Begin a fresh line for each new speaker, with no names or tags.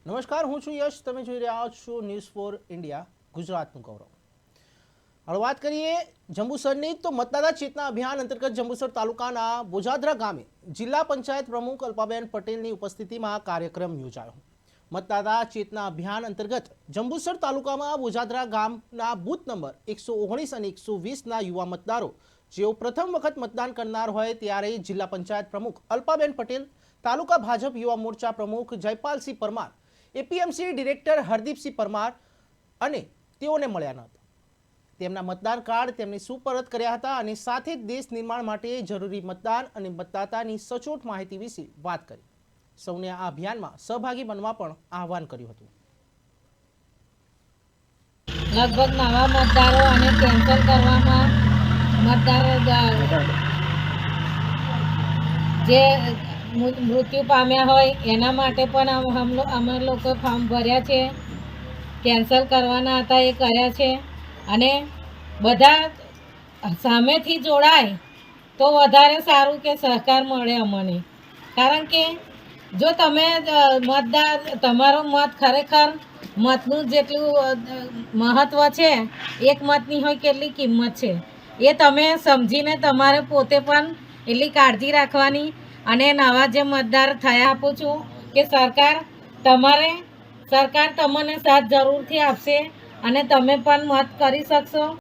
નમસ્કાર, હું છું યશ. તમે જોઈ રહ્યા છો ન્યૂઝ ફોર ઇન્ડિયા, ગુજરાતનું ગૌરવ. હવે વાત કરીએ જંબુસરની, તો મતદાતા ચેતના અભિયાન અંતર્ગત જંબુસર તાલુકાના બોજાદરા ગામે જિલ્લા પંચાયત પ્રમુખ અલ્પાબેન પટેલની ઉપસ્થિતિમાં કાર્યક્રમ યોજાયો. મતદાતા ચેતના અભિયાન અંતર્ગત જંબુસર તાલુકામાં બોજાદરા ગામના બૂથ નંબર 119 અને 120ના યુવા મતદારો જેઓ પ્રથમ વખત મતદાન કરનાર હોય ત્યારે જિલ્લા પંચાયત પ્રમુખ અલ્પાબેન પટેલ, તાલુકા ભાજપ યુવા મોરચા પ્રમુખ જયપાલસિંહ પરમાર, એપીએમસી ડિરેક્ટર હરદીપસિંહ પરમાર અને તેઓને મળ્યા ન હતા. તેમના મતદાર કાર્ડ તેમને સુપરત કર્યા હતા અને સાથે જ દેશ નિર્માણ માટે જરૂરી મતદાન અને મતદાતાની સચોટ માહિતી વિશે વાત કરી. સૌને આ અભિયાનમાં સહભાગી બનવા પણ આહવાન કર્યું હતું.
લગભગ નવા મતદારો અને કેન્સલ કરવામાં મતદારો જે મૃત્યુ પામ્યા હોય એના માટે પણ અમે લોકો ફોર્મ ભર્યા છે. કેન્સલ કરવાના હતા એ કર્યા છે. અને બધા સામેથી જોડાય તો વધારે સારું કે સહકાર મળે અમને. કારણ કે જો તમે તમારો મત ખરેખર મતનું જેટલું મહત્ત્વ છે, એક મતની હોય કેટલી કિંમત છે એ તમે સમજીને તમારે પોતે પણ એટલી કાળજી રાખવાની. અને નવા જે મતદાર થયા આપું છું કે સરકાર તમને સાથ જરૂરથી આપશે અને તમે પણ મત કરી શકશો.